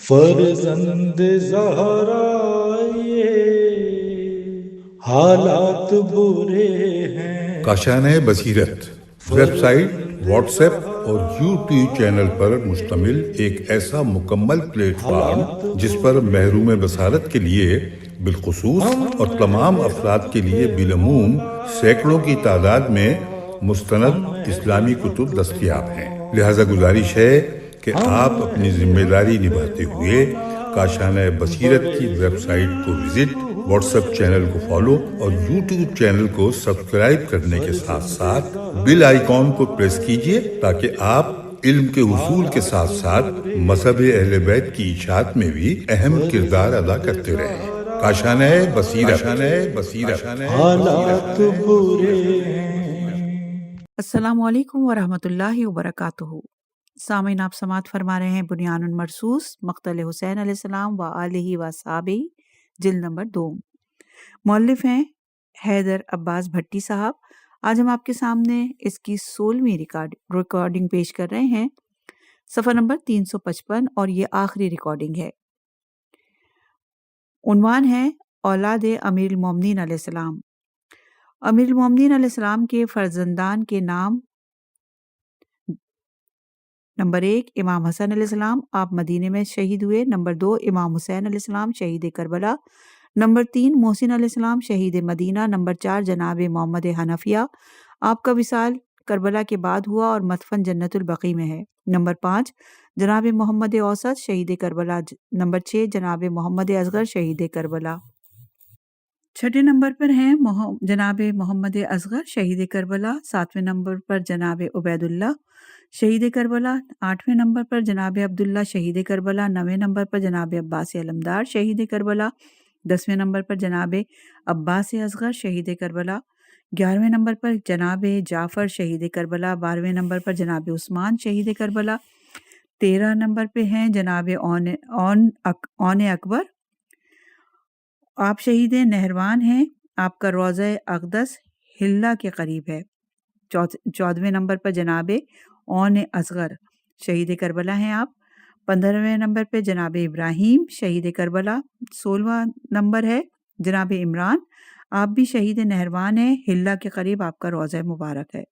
فرزند زہرا یہ حالات برے ہیں۔ کاشانۂ بصیرت ویب سائٹ، واٹس ایپ اور یوٹیوب چینل پر مشتمل ایک ایسا مکمل پلیٹ فارم جس پر محروم بصارت کے لیے بالخصوص اور تمام افراد کے لیے بالعموم سینکڑوں کی تعداد میں مستند اسلامی کتب دستیاب ہیں۔ لہذا گزارش ہے کہ آپ اپنی ذمہ داری نبھاتے ہوئے کاشانۂ بصیرت کی ویب سائٹ کو وزٹ، واٹس ایپ چینل کو فالو اور یوٹیوب چینل کو سبسکرائب کرنے کے ساتھ ساتھ بیل آئیکن کو پریس کیجئے تاکہ آپ علم کے حصول کے ساتھ ساتھ مذہب اہل بیت کی اشاعت میں بھی اہم کردار ادا کرتے رہیں۔ کاشانۂ بصیرت۔ حالات برے ہیں۔ السلام علیکم ورحمۃ اللہ وبرکاتہ۔ سامعین، آپ سماعت فرما رہے ہیں بنیان المرصوص مقتل حسین علیہ السلام و آلہ و صحابہ، جلد نمبر 2۔ مؤلف ہیں حیدر عباس بھٹی صاحب۔ آج ہم آپ کے سامنے اس کی 16ویں ریکارڈنگ پیش کر رہے ہیں، صفحہ نمبر 355، اور یہ آخری ریکارڈنگ ہے۔ عنوان ہے اولاد امیر المومنین علیہ السلام۔ امیر المومنین علیہ السلام کے فرزندان کے نام: نمبر 1 امام حسن علیہ السلام، آپ مدینے میں شہید ہوئے۔ نمبر 2 امام حسین علیہ السلام، شہید کربلا۔ نمبر 3 محسن علیہ السلام، شہید مدینہ۔ نمبر 4 جناب محمد حنفیہ، آپ کا وصال کربلا کے بعد ہوا اور مدفن جنت البقیع میں ہے۔ نمبر 5 جناب محمد اوسط، شہید کربلا۔ نمبر 6 جناب محمد اصغر، شہید کربلا۔ چھٹے نمبر پر ہیں جناب محمد اصغر، شہید کربلا۔ 7ویں نمبر پر جناب عبید اللہ، شہید کربلا۔ 8ویں نمبر پر جناب عبداللہ، شہید کربلا۔ 9ویں نمبر پر جناب عباس علمدار، شہید کربلا۔ 10ویں نمبر پر جناب عباس اصغر، شہید کربلا۔ 11ویں نمبر پر جناب جعفر، شہید کربلا۔ 12ویں نمبر پر جناب عثمان، شہید کربلا۔ 13 نمبر پہ ہیں جناب اون اکبر، آپ شہید نہروان ہیں، آپ کا روضہ اقدس ہلہ کے قریب ہے۔ 14ویں نمبر پر جناب اون اصغر، شہید کربلا ہیں آپ۔ 15ویں نمبر پہ جناب ابراہیم، شہید کربلا۔ 16واں نمبر ہے جناب عمران، آپ بھی شہید نہروان ہیں، ہلہ کے قریب آپ کا روضہ مبارک ہے۔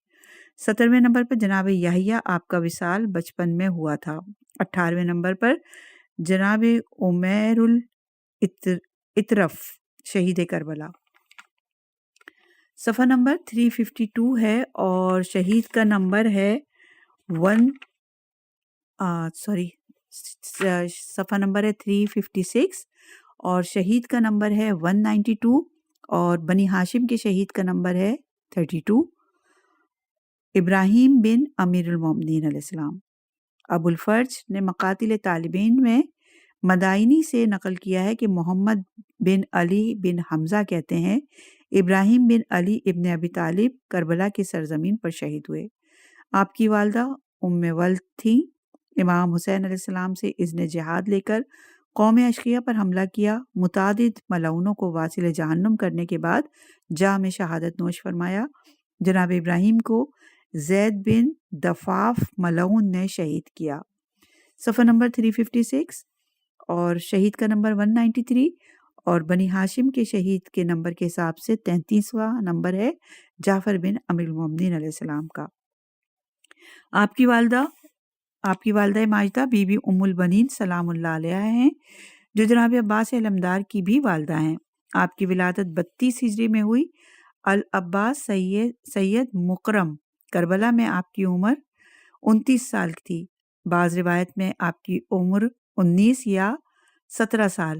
17ویں نمبر پر جناب یحییٰ، آپ کا وصال بچپن میں ہوا تھا۔ 18ویں نمبر پر جناب عمیر اطرف، شہید کربلا۔ صفحہ نمبر 352 ہے اور شہید کا نمبر ہے صفحہ نمبر ہے 356 اور شہید کا نمبر ہے 192، اور بنی ہاشم کے شہید کا نمبر ہے 32۔ ابراہیم بن امیر المومنین علیہ السلام۔ ابو الفرج نے مقاتل طالبین میں مدائنی سے نقل کیا ہے کہ محمد بن علی بن حمزہ کہتے ہیں ابراہیم بن علی ابن ابی طالب کربلا کی سرزمین پر شہید ہوئے۔ آپ کی والدہ ام ولد تھیں۔ امام حسین علیہ السلام سے اذن جہاد لے کر قوم اشقیہ پر حملہ کیا، متعدد ملعونوں کو واصل جہنم کرنے کے بعد جام شہادت نوش فرمایا۔ جناب ابراہیم کو زید بن دفاف ملعون نے شہید کیا۔ صفحہ نمبر 356 اور شہید کا نمبر 193، اور بنی ہاشم کے شہید کے نمبر کے حساب سے 33واں نمبر ہے جعفر بن امیر المومنین علیہ السلام کا۔ آپ کی والدہ ماجدہ بی بی ام البنین سلام اللہ علیہ ہیں، جو جناب عباس علمدار کی بھی والدہ ہیں۔ آپ کی ولادت 32 ہجری میں ہوئی۔ العباس سید مکرم، کربلا میں آپ کی عمر 29 سال تھی۔ بعض روایت میں آپ کی عمر 19 یا 17 سال،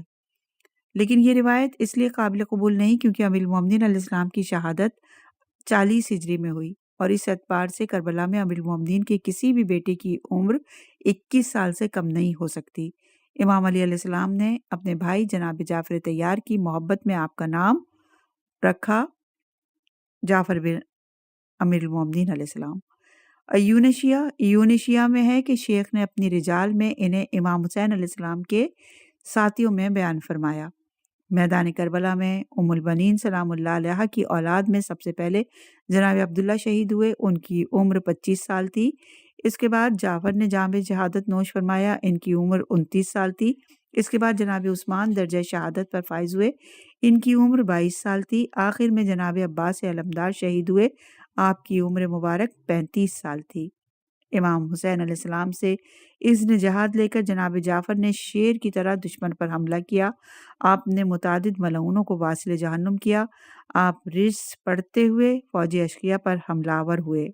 لیکن یہ روایت اس لیے قابل قبول نہیں کیونکہ امیر المومنین علیہ السلام کی شہادت 40 ہجری میں ہوئی، اور اس اعتبار سے کربلا میں امیر المومنین کے کسی بھی بیٹے کی عمر 21 سال سے کم نہیں ہو سکتی۔ امام علی علیہ السلام نے اپنے بھائی جناب جعفر طیار کی محبت میں آپ کا نام رکھا جعفر بن امیر المومنین علیہ السلام۔ یونیشیا میں ہے کہ شیخ نے اپنی رجال میں انہیں امام حسین علیہ السلام کے ساتھیوں میں بیان فرمایا۔ میدان کربلا میں ام البنین سلام اللہ علیہ کی اولاد میں سب سے پہلے جناب عبداللہ شہید ہوئے۔ ان کی عمر 25 سال تھی۔ اس کے بعد جعفر نے جام شہادت نوش فرمایا، ان کی عمر 29 سال تھی۔ اس کے بعد جناب عثمان درجہ شہادت پر فائز ہوئے، ان کی عمر 22 سال تھی۔ آخر میں جناب عباس علمدار شہید ہوئے، آپ کی عمر مبارک 35 سال تھی۔ امام حسین علیہ السلام سے اذن جہاد لے کر جناب جعفر نے شیر کی طرح دشمن پر حملہ کیا۔ آپ نے متعدد ملعونوں کو واصل جہنم کیا۔ آپ رجز پڑھتے ہوئے فوجی اشقیاء پر حملہ آور ہوئے۔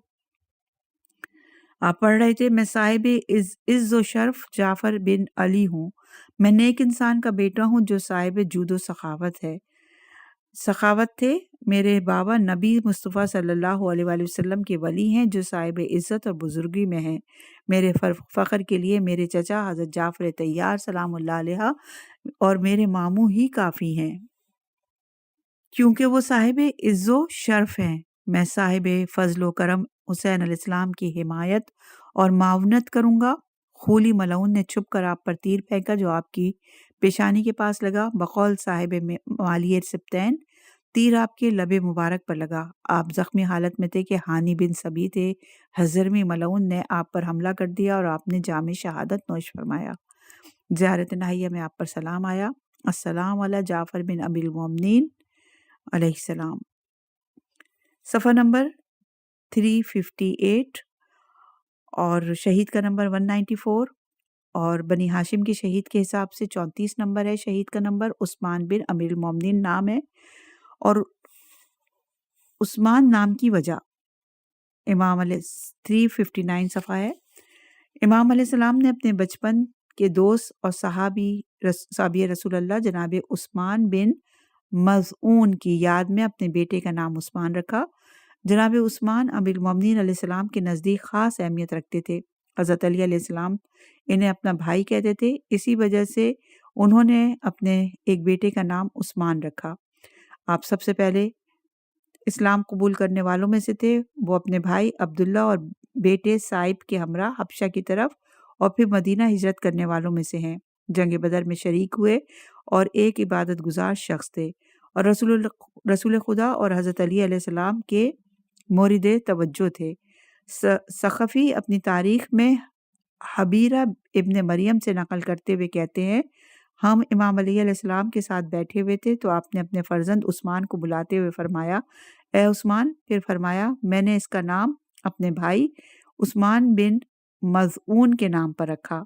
آپ پڑھ رہے تھے، میں صاحب عز و شرف جعفر بن علی ہوں، میں نیک انسان کا بیٹا ہوں جو صاحب جود و سخاوت تھے۔ میرے بابا نبی مصطفیٰ صلی اللہ علیہ وآلہ وسلم کے ولی ہیں جو صاحب عزت اور بزرگی میں ہیں۔ میرے فخر کے لیے میرے چچا حضرت جعفر طیار سلام اللہ علیہ اور میرے ماموں ہی کافی ہیں، کیونکہ وہ صاحب عز و شرف ہیں۔ میں صاحب فضل و کرم حسین علیہ السلام کی حمایت اور معاونت کروں گا۔ خولی ملعون نے چھپ کر آپ پر تیر پھینکا جو آپ کی پیشانی کے پاس لگا۔ بقول صاحب مالیہ سبتین تیر آپ کے لب مبارک پر لگا۔ آپ زخمی حالت میں تھے کہ ہانی بن سبی تھے حضرمی ملعون نے آپ پر حملہ کر دیا اور آپ نے جام شہادت نوش فرمایا۔ زیارت نہیہ میں آپ پر سلام آیا، السلام علی جعفر بن ابی المؤمنین علیہ السلام۔ صفحہ نمبر 358 اور شہید کا نمبر 194 اور بنی ہاشم کے شہید کے حساب سے 34 نمبر ہے۔ شہید کا نمبر عثمان بن امیر المومنین نام ہے، اور عثمان نام کی وجہ امام علیہ 359 صفحہ ہے۔ امام علیہ السلام نے اپنے بچپن کے دوست اور صحابی رسول اللہ جناب عثمان بن مظعون کی یاد میں اپنے بیٹے کا نام عثمان رکھا۔ جناب عثمان امیر المومنین علیہ السلام کے نزدیک خاص اہمیت رکھتے تھے۔ حضرت علی علیہ السلام انہیں اپنا بھائی کہتے تھے، اسی وجہ سے انہوں نے اپنے ایک بیٹے کا نام عثمان رکھا۔ آپ سب سے پہلے اسلام قبول کرنے والوں میں سے تھے۔ وہ اپنے بھائی عبداللہ اور بیٹے سائب کے ہمراہ حبشہ کی طرف اور پھر مدینہ ہجرت کرنے والوں میں سے ہیں۔ جنگ بدر میں شریک ہوئے اور ایک عبادت گزار شخص تھے اور رسول خدا اور حضرت علی علیہ السلام کے مورد توجہ تھے۔ سخفی اپنی تاریخ میں حبیرہ ابن مریم سے نقل کرتے ہوئے کہتے ہیں، ہم امام علی علیہ السلام کے ساتھ بیٹھے ہوئے تھے تو آپ نے اپنے فرزند عثمان کو بلاتے ہوئے فرمایا، اے عثمان، پھر فرمایا میں نے اس کا نام اپنے بھائی عثمان بن مظعون کے نام پر رکھا۔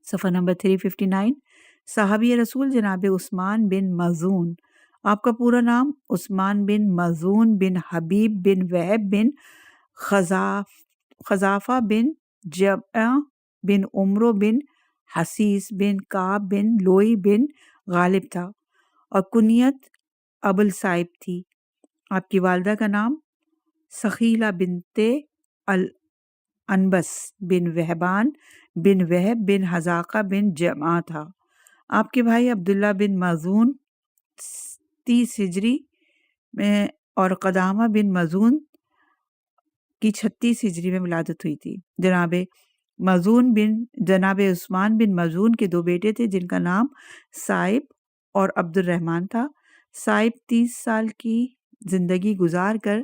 صفحہ نمبر 359 صحابی رسول جناب عثمان بن مظعون، آپ کا پورا نام عثمان بن مظعون بن حبیب بن وہب بن خزافہ بن جمع بن عمرو بن حسیس بن کعب بن لوئی بن غالب تھا اور کنیت ابو الصائب تھی۔ آپ کی والدہ کا نام سخیلہ بنت الانبس بن وہبان بن وہب بن حذاقہ بن جمع تھا۔ آپ کے بھائی عبداللہ بن مظعون 30 ہجری میں اور قدامہ بن مظعون کی 36 ہجری میں ولادت ہوئی تھی۔ جناب عثمان بن مظعون کے 2 بیٹے تھے جن کا نام سائب اور عبد الرحمن تھا۔ سائب 30 سال کی زندگی گزار کر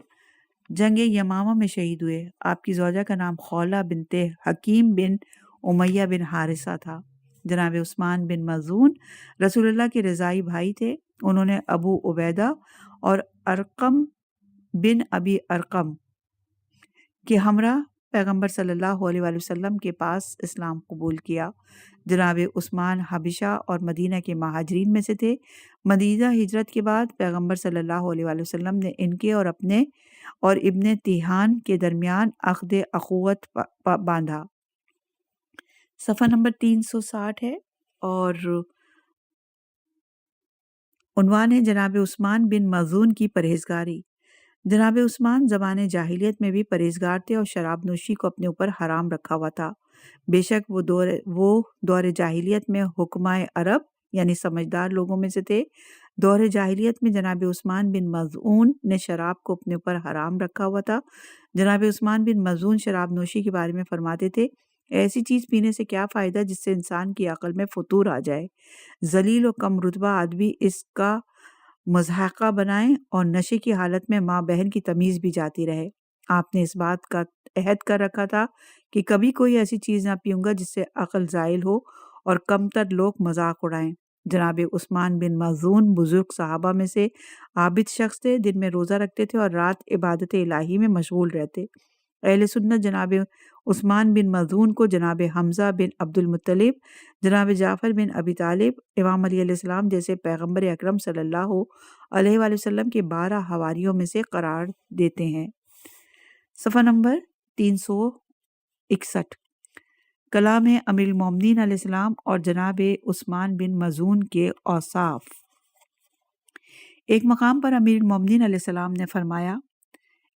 جنگ یمامہ میں شہید ہوئے۔ آپ کی زوجہ کا نام خولہ بنت حکیم بن امیہ بن حارثہ تھا۔ جناب عثمان بن مظعون رسول اللہ کے رضائی بھائی تھے۔ انہوں نے ابو عبیدہ اور ارقم بن ابی ارقم کے ہمراہ پیغمبر صلی اللہ علیہ وآلہ وسلم کے پاس اسلام قبول کیا۔ جناب عثمان حبشہ اور مدینہ کے مہاجرین میں سے تھے۔ مدینہ ہجرت کے بعد پیغمبر صلی اللہ علیہ وآلہ وسلم نے ان کے اور اپنے اور ابن تیہان کے درمیان عقد اخوت باندھا۔ صفحہ نمبر 360 ہے اور عنوان ہے جناب عثمان بن مظعون کی پرہیزگاری۔ جناب عثمان زمانے جاہلیت میں بھی پرہیزگار تھے اور شراب نوشی کو اپنے اوپر حرام رکھا ہوا تھا۔ بے شک وہ دور جاہلیت میں حکمائے عرب یعنی سمجھدار لوگوں میں سے تھے۔ دور جاہلیت میں جناب عثمان بن مظعون نے شراب کو اپنے اوپر حرام رکھا ہوا تھا۔ جناب عثمان بن مظعون شراب نوشی کے بارے میں فرماتے تھے، ایسی چیز پینے سے کیا فائدہ جس سے انسان کی عقل میں فطور آ جائے۔ ذلیل و کم رتبہ آدمی اس کا مضحکہ بنائیں اور نشے کی حالت میں ماں بہن کی تمیز بھی جاتی رہے۔ آپ نے اس بات کا عہد کر رکھا تھا کہ کبھی کوئی ایسی چیز نہ پیوں گا جس سے عقل زائل ہو اور کم تر لوگ مذاق اڑائیں۔ جناب عثمان بن مظعون بزرگ صحابہ میں سے عابد شخص تھے، دن میں روزہ رکھتے تھے اور رات عبادت الہی میں مشغول رہتے۔ اہل سنت جناب عثمان بن مظعون کو جناب حمزہ بن عبد المطلب، جناب جعفر بن ابی طالب، امام علی علیہ السلام جیسے پیغمبر اکرم صلی اللہ علیہ وآلہ وسلم کے 12 حواریوں میں سے قرار دیتے ہیں۔ صفحہ نمبر 361 کلام امیر المومنین علیہ السلام اور جناب عثمان بن مظعون کے اوصاف۔ ایک مقام پر امیر المومنین علیہ السلام نے فرمایا،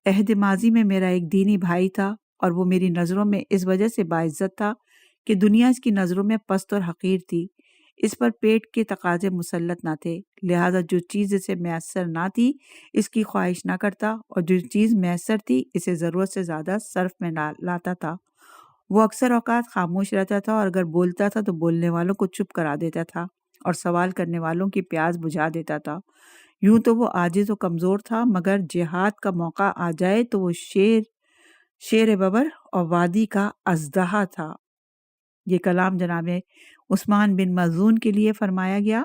عہد ماضی میں میرا ایک دینی بھائی تھا اور وہ میری نظروں میں اس وجہ سے باعزت تھا کہ دنیا اس کی نظروں میں پست اور حقیر تھی۔ اس پر پیٹ کے تقاضے مسلط نہ تھے، لہذا جو چیز اسے میسر نہ تھی اس کی خواہش نہ کرتا، اور جو چیز میسر تھی اسے ضرورت سے زیادہ صرف میں لاتا تھا۔ وہ اکثر اوقات خاموش رہتا تھا اور اگر بولتا تھا تو بولنے والوں کو چپ کرا دیتا تھا اور سوال کرنے والوں کی پیاس بجھا دیتا تھا۔ یوں تو وہ عاجز و کمزور تھا، مگر جہاد کا موقع آ جائے تو وہ شیر ببر اور وادی کا اژدہا تھا۔ یہ کلام جناب عثمان بن مظعون کے لیے فرمایا گیا۔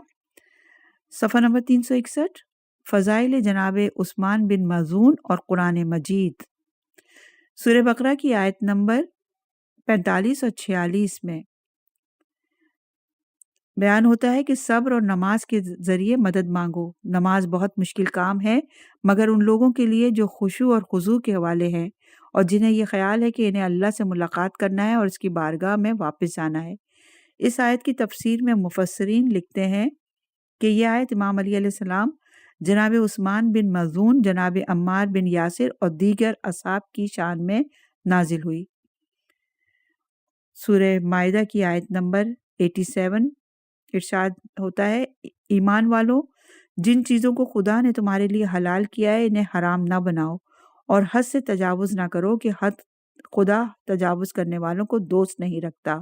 صفحہ نمبر 361 فضائل جناب عثمان بن مظعون اور قرآن مجید۔ سورہ بقرہ کی آیت نمبر 45 اور 46 میں بیان ہوتا ہے کہ صبر اور نماز کے ذریعے مدد مانگو۔ نماز بہت مشکل کام ہے مگر ان لوگوں کے لیے جو خشوع اور خضوع کے حوالے ہیں اور جنہیں یہ خیال ہے کہ انہیں اللہ سے ملاقات کرنا ہے اور اس کی بارگاہ میں واپس جانا ہے۔ اس آیت کی تفسیر میں مفسرین لکھتے ہیں کہ یہ آیت امام علی علیہ السلام، جناب عثمان بن مظعون، جناب عمار بن یاسر اور دیگر اصحاب کی شان میں نازل ہوئی۔ سورہ مائدہ کی آیت نمبر 87 ارشاد ہوتا ہے، ایمان والو، جن چیزوں کو خدا نے تمہارے لیے حلال کیا ہے انہیں حرام نہ بناؤ، اور حد سے تجاوز نہ کرو کہ حد خدا تجاوز کرنے والوں کو دوست نہیں رکھتا۔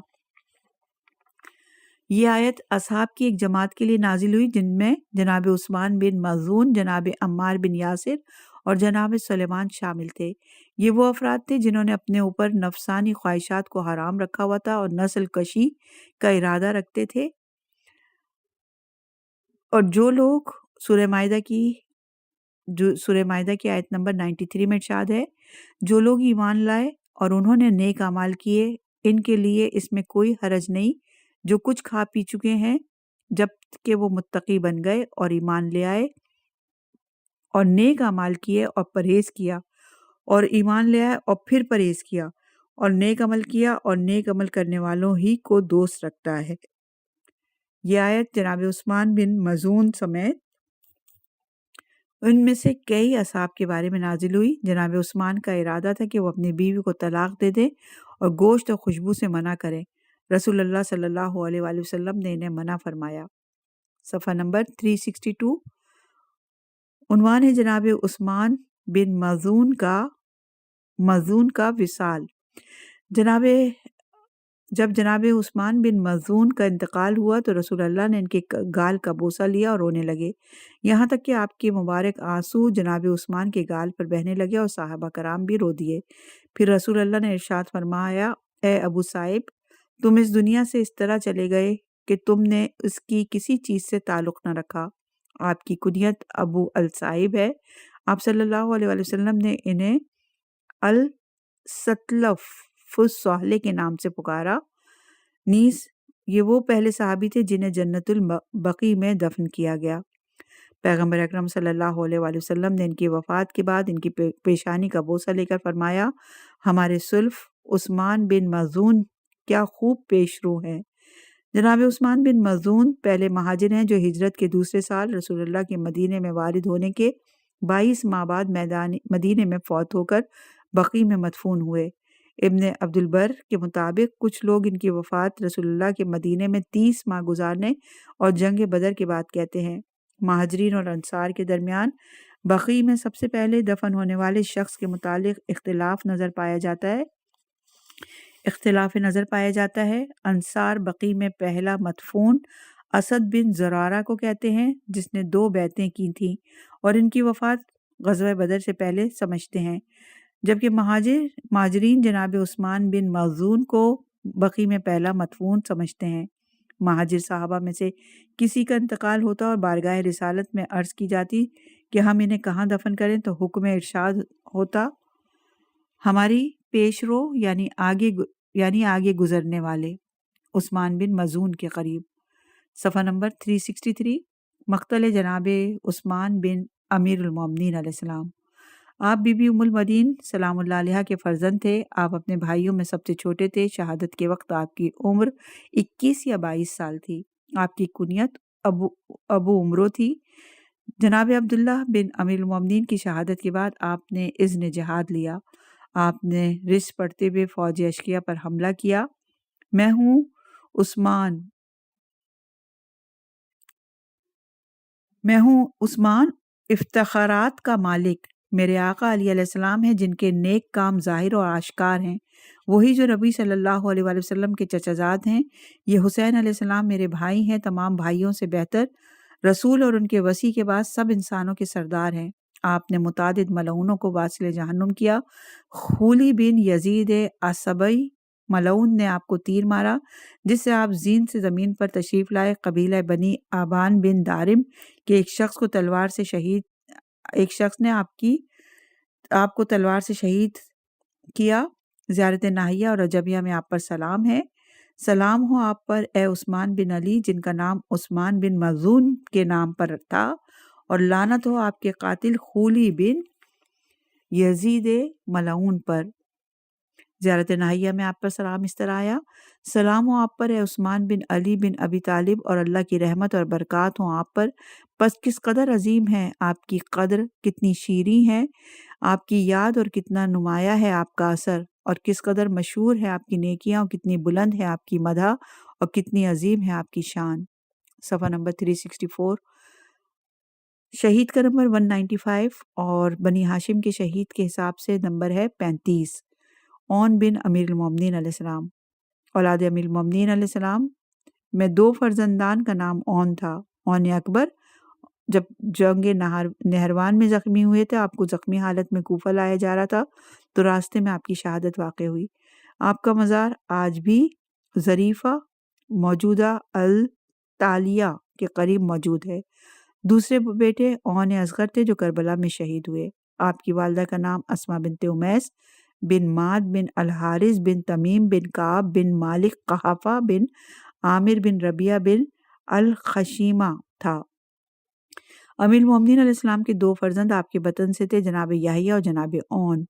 یہ آیت اصحاب کی ایک جماعت کے لیے نازل ہوئی جن میں جناب عثمان بن مظعون، جناب عمار بن یاسر اور جناب سلیمان شامل تھے۔ یہ وہ افراد تھے جنہوں نے اپنے اوپر نفسانی خواہشات کو حرام رکھا ہوا تھا اور نسل کشی کا ارادہ رکھتے تھے، اور جو لوگ سورہ مائدہ کی آیت نمبر 93 میں ارشاد ہے، جو لوگ ایمان لائے اور انہوں نے نیک اعمال کیے ان کے لیے اس میں کوئی حرج نہیں جو کچھ کھا پی چکے ہیں جب کہ وہ متقی بن گئے اور ایمان لے آئے اور نیک اعمال کیے اور پرہیز کیا، اور ایمان لے آئے اور پھر پرہیز کیا اور نیک عمل کیا، اور نیک عمل کرنے والوں ہی کو دوست رکھتا ہے۔ یہ آیت جناب عثمان بن مظعون سمیت ان میں سے کئی اصحاب کے بارے میں نازل ہوئی۔ جناب عثمان کا ارادہ تھا کہ وہ اپنی بیوی کو طلاق دے دیں اور گوشت اور خوشبو سے منع کریں۔ رسول اللہ صلی اللہ علیہ وآلہ وسلم نے انہیں منع فرمایا۔ صفحہ نمبر 362 عنوان ہے جناب عثمان بن مظعون کا وصال۔ جب جناب عثمان بن مظعون کا انتقال ہوا تو رسول اللہ نے ان کے گال کا بوسہ لیا اور رونے لگے، یہاں تک کہ آپ کے مبارک آنسو جناب عثمان کے گال پر بہنے لگے اور صحابہ کرام بھی رو دیے۔ پھر رسول اللہ نے ارشاد فرمایا، اے ابو صائب، تم اس دنیا سے اس طرح چلے گئے کہ تم نے اس کی کسی چیز سے تعلق نہ رکھا۔ آپ کی کنیت ابو الصائب ہے۔ آپ صلی اللہ علیہ وآلہ وسلم نے انہیں السطلف الصالح کے نام سے پکارا۔ نیز یہ وہ پہلے صحابی تھے جنہیں جنت البقیع میں دفن کیا گیا۔ پیغمبر اکرم صلی اللہ علیہ وآلہ وسلم نے ان کی وفات کے بعد ان کی پیشانی کا بوسہ لے کر فرمایا، ہمارے سلف عثمان بن مظعون کیا خوب پیش رو ہیں۔ جناب عثمان بن مظعون پہلے مہاجر ہیں جو ہجرت کے دوسرے سال رسول اللہ کے مدینے میں وارد ہونے کے 22 ماہ بعد مدینے میں فوت ہو کر بقیع میں مدفون ہوئے۔ ابن عبد البر کے مطابق کچھ لوگ ان کی وفات رسول اللہ کے مدینے میں 30 ماہ گزارنے اور جنگ بدر کے بعد کہتے ہیں۔ مہاجرین اور انصار کے درمیان بقیع میں سب سے پہلے دفن ہونے والے شخص کے متعلق اختلاف نظر پایا جاتا ہے۔ انصار بقیع میں پہلا مدفون اسد بن زرارہ کو کہتے ہیں جس نے 2 بیعتیں کی تھیں اور ان کی وفات غزوہ بدر سے پہلے سمجھتے ہیں۔ جبکہ مہاجرین جناب عثمان بن مظعون کو بقی میں پہلا مدفون سمجھتے ہیں۔ مہاجر صحابہ میں سے کسی کا انتقال ہوتا اور بارگاہ رسالت میں عرض کی جاتی کہ ہم انہیں کہاں دفن کریں، تو حکم ارشاد ہوتا ہماری پیش رو، یعنی آگے گزرنے والے، عثمان بن مظعون کے قریب۔ صفحہ نمبر 363، مقتل جناب عثمان بن امیر المومنین علیہ السلام۔ آپ بی بی ام المدین سلام اللہ علیہ کے فرزند تھے۔ آپ اپنے بھائیوں میں سب سے چھوٹے تھے۔ شہادت کے وقت آپ کی عمر 21 یا 22 سال تھی۔ آپ کی کنیت ابو عمرو تھی۔ جناب عبداللہ بن امیر المومنین کی شہادت کے بعد آپ نے اذن جہاد لیا۔ آپ نے رس پڑھتے ہوئے فوج اشقیہ پر حملہ کیا۔ میں ہوں عثمان افتخارات کا مالک، میرے آقا علیہ السلام ہیں جن کے نیک کام ظاہر اور آشکار ہیں، وہی جو نبی صلی اللہ علیہ وآلہ وسلم کے چچا زاد ہیں۔ یہ حسین علیہ السلام میرے بھائی ہیں، تمام بھائیوں سے بہتر، رسول اور ان کے وصی کے بعد سب انسانوں کے سردار ہیں۔ آپ نے متعدد ملعونوں کو واصل جہنم کیا۔ خولی بن یزید عصبی ملعون نے آپ کو تیر مارا، جس سے آپ زین سے زمین پر تشریف لائے۔ قبیلہ بنی آبان بن دارم کے ایک شخص نے آپ کو تلوار سے شہید کیا۔ زیارت ناہیہ اور رجبیہ میں آپ پر سلام ہے۔ سلام ہو آپ پر اے عثمان بن علی، جن کا نام عثمان بن مظعون کے نام پر تھا، اور لعنت ہو آپ کے قاتل خولی بن یزید ملعون پر۔ زیارت ناہیہ میں آپ پر سلام اس طرح آیا: سلام ہو آپ پر اے عثمان بن علی بن ابی طالب، اور اللہ کی رحمت اور برکات ہوں آپ پر۔ پس کس قدر عظیم ہے آپ کی قدر، کتنی شیریں ہے آپ کی یاد، اور کتنا نمایاں ہے آپ کا اثر، اور کس قدر مشہور ہے آپ کی نیکیاں، اور کتنی بلند ہے آپ کی مدح، اور کتنی عظیم ہے آپ کی شان۔ صفحہ نمبر 364۔ شہید کا نمبر 195 اور بنی ہاشم کے شہید کے حساب سے نمبر ہے 35۔ اون بن امیر المومنین علیہ السلام۔ اولاد امیر المومنین علیہ السلام میں 2 فرزندان کا نام اون تھا۔ اون اکبر جب جنگ نہروان میں زخمی ہوئے تھے، آپ کو زخمی حالت میں کوفہ لایا جا رہا تھا، تو راستے میں آپ کی شہادت واقع ہوئی۔ آپ کا مزار آج بھی ظریفہ موجودہ التالیہ کے قریب موجود ہے۔ دوسرے بیٹے اون اصغر تھے جو کربلا میں شہید ہوئے۔ آپ کی والدہ کا نام اسما بنت امیس بن ماد بن الحارث بن تمیم بن کعب بن مالک قحافہ بن عامر بن ربیعہ بن الخشیمہ تھا۔ امیر المومنین علیہ السلام کے 2 فرزند آپ کے بطن سے تھے، جناب یحییٰ اور جناب اون۔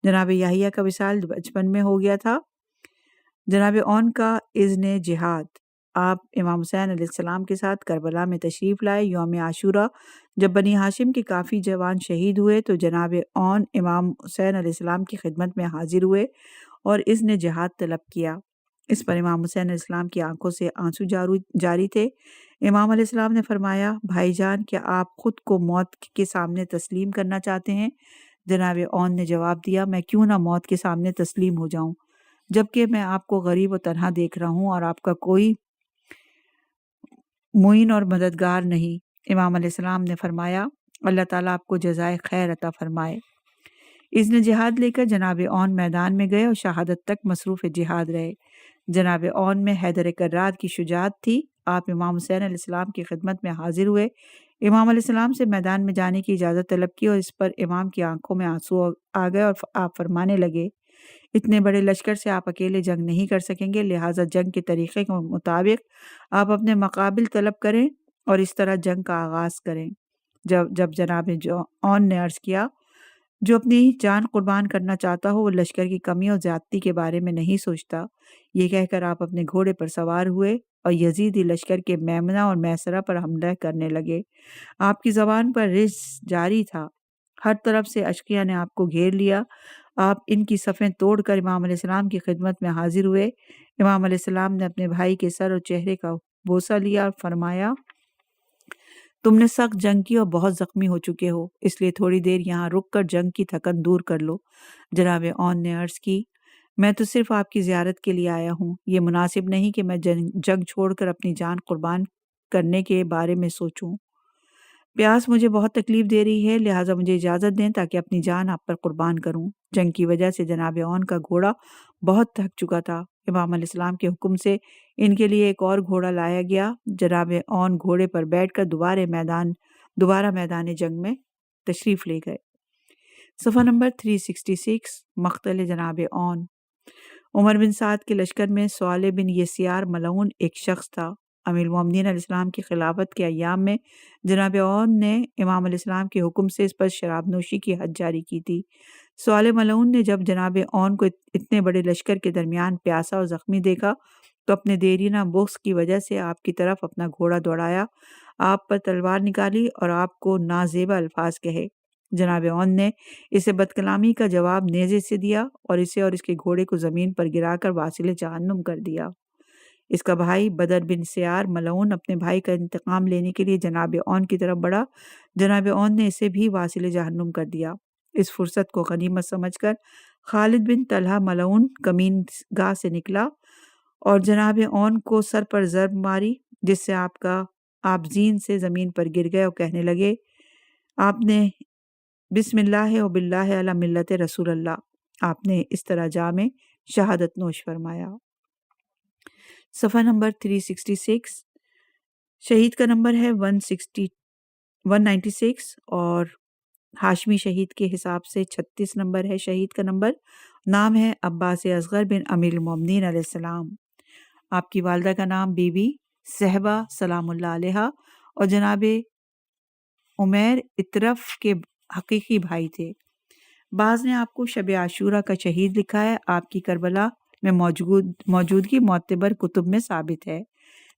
جناب یحییٰ کا وصال بچپن میں ہو گیا تھا۔ جناب اون کا اذن جہاد: آپ امام حسین علیہ السلام کے ساتھ کربلا میں تشریف لائے۔ یوم عاشورہ جب بنی ہاشم کے کافی جوان شہید ہوئے، تو جناب اون امام حسین علیہ السلام کی خدمت میں حاضر ہوئے اور اذن جہاد طلب کیا۔ اس پر امام حسین علیہ السلام کی آنکھوں سے آنسو جاری تھے۔ امام علیہ السلام نے فرمایا: بھائی جان، کیا آپ خود کو موت کے سامنے تسلیم کرنا چاہتے ہیں؟ جناب اون نے جواب دیا: میں کیوں نہ موت کے سامنے تسلیم ہو جاؤں، جبکہ میں آپ کو غریب و تنہا دیکھ رہا ہوں اور آپ کا کوئی معین اور مددگار نہیں۔ امام علیہ السلام نے فرمایا: اللہ تعالیٰ آپ کو جزائے خیر عطا فرمائے۔ اذن جہاد لے کر جناب اون میدان میں گئے اور شہادت تک مصروف جہاد رہے۔ جناب اون میں حیدر کرار کی شجاعت تھی۔ آپ امام حسین علیہ السلام کی خدمت میں حاضر ہوئے، امام علیہ السلام سے میدان میں جانے کی اجازت طلب کی، اور اس پر امام کی آنکھوں میں آنسو آ گئے اور آپ فرمانے لگے: اتنے بڑے لشکر سے آپ اکیلے جنگ نہیں کر سکیں گے، لہٰذا جنگ کے طریقے کے مطابق آپ اپنے مقابل طلب کریں اور اس طرح جنگ کا آغاز کریں۔ جب جناب اون نے عرض کیا: جو اپنی جان قربان کرنا چاہتا ہو وہ لشکر کی کمی اور زیادتی کے بارے میں نہیں سوچتا، یہ کہہ کر آپ اپنے گھوڑے پر سوار ہوئے اور یزیدی لشکر کے میمنہ اور میسرہ پر حملہ کرنے لگے۔ آپ کی زبان پر رجز جاری تھا، ہر طرف سے اشقیاء نے آپ کو گھیر لیا۔ آپ ان کی صفیں توڑ کر امام علیہ السلام کی خدمت میں حاضر ہوئے۔ امام علیہ السلام نے اپنے بھائی کے سر اور چہرے کا بوسہ لیا اور فرمایا: تم نے سخت جنگ کی اور بہت زخمی ہو چکے ہو، اس لیے تھوڑی دیر یہاں رک کر جنگ کی تھکن دور کر لو۔ جناب اون نے عرض کی: میں تو صرف آپ کی زیارت کے لیے آیا ہوں، یہ مناسب نہیں کہ میں جنگ چھوڑ کر اپنی جان قربان کرنے کے بارے میں سوچوں۔ پیاس مجھے بہت تکلیف دے رہی ہے، لہٰذا مجھے اجازت دیں تاکہ اپنی جان آپ پر قربان کروں۔ جنگ کی وجہ سے جناب اون کا گھوڑا بہت تھک چکا تھا۔ امام علیہ السلام کے حکم سے ان کے لیے ایک اور گھوڑا لایا گیا۔ جناب اون گھوڑے پر بیٹھ کر دوبارہ میدان جنگ میں تشریف لے گئے۔ صفحہ نمبر 366 مقتل جناب اون۔ عمر بن سعد کے لشکر میں صالح بن یسیار ملعون ایک شخص تھا۔ امیر المومنین علیہ السلام کی خلافت کے ایام میں جناب اون نے امام علیہ السلام کے حکم سے اس پر شراب نوشی کی حد جاری کی تھی۔ صالح ملعون نے جب جناب اون کو اتنے بڑے لشکر کے درمیان پیاسا اور زخمی دیکھا تو اپنے دیرینہ بغض کی وجہ سے آپ کی طرف اپنا گھوڑا دوڑایا، آپ پر تلوار نکالی اور آپ کو نازیبا الفاظ کہے۔ جناب اون نے اسے بدکلامی کا جواب نیزے سے دیا اور اسے اور اس کے گھوڑے کو زمین پر گرا کر واصل جہنم کر دیا۔ اس کا بھائی بدر بن سیار ملعون اپنے بھائی کا انتقام لینے کے لیے جناب اون کی طرف بڑھا۔ جناب اون نے اسے بھی واصل جہنم کر دیا۔ اس فرصت کو غنیمت سمجھ کر خالد بن طلحہ ملعون کمین گاہ سے نکلا اور جناب اون کو سر پر ضرب ماری، جس سے آپ زین سے زمین پر گر گئے اور کہنے لگے، آپ نے بسم اللہ و باللہ علی ملت رسول اللہ۔ آپ نے اس طرح جا میں شہادت نوش فرمایا۔ صفحہ نمبر 366 شہید کا نمبر ہے 196 اور ہاشمی شہید کے حساب سے 36 نمبر ہے شہید کا نمبر۔ نام ہے عباس اصغر بن امیر المومنین علیہ السلام۔ آپ کی والدہ کا نام بی بی صہبہ سلام اللہ علیہا اور جناب عمیر اطرف کے حقیقی بھائی تھے۔ بعض نے آپ کو شب عاشورہ کا شہید لکھا ہے۔ آپ کی کربلا میں موجودگی معتبر کتب میں ثابت ہے۔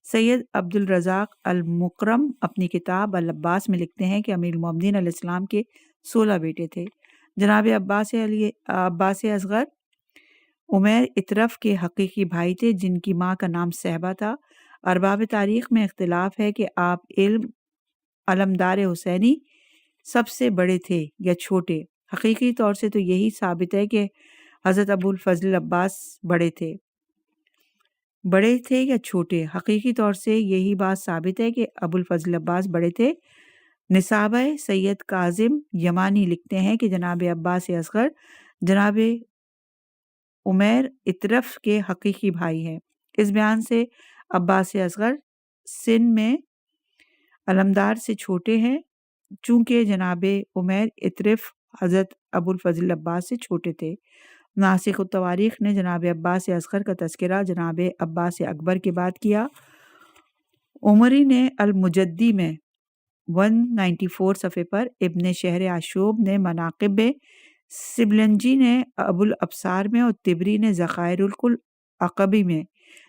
سید عبد الرزاق المکرم اپنی کتاب العباس میں لکھتے ہیں کہ امیر المومنین علیہ السلام کے 16 بیٹے تھے۔ جناب عباس اصغر عمیر اطرف کے حقیقی بھائی تھے، جن کی ماں کا نام صہبہ تھا۔ ارباب تاریخ میں اختلاف ہے کہ آپ علمدار حسینی سب سے بڑے تھے یا چھوٹے۔ حقیقی طور سے تو یہی ثابت ہے کہ حضرت ابو الفضل عباس بڑے تھے یا چھوٹے۔ حقیقی طور سے یہی بات ثابت ہے کہ ابو الفضل عباس بڑے تھے۔ نسابہ سید کاظم یمانی لکھتے ہیں کہ جناب عباس اصغر جناب عمیر اطرف کے حقیقی بھائی ہیں۔ اس بیان سے عباس اصغر سن میں علمدار سے چھوٹے ہیں، چونکہ جناب عمیر اطرف حضرت ابو الفضل عباس سے چھوٹے تھے۔ ناسخ التواریخ نے جناب عباس اصغر کا تذکرہ جناب عباس اکبر کے بعد کیا۔ عمری نے المجدی میں 194 صفحے پر، ابن شہر عاشوب نے مناقب میں، سبلنجی نے ابو الابصار میں اور طبری نے ذخائر العقبی میں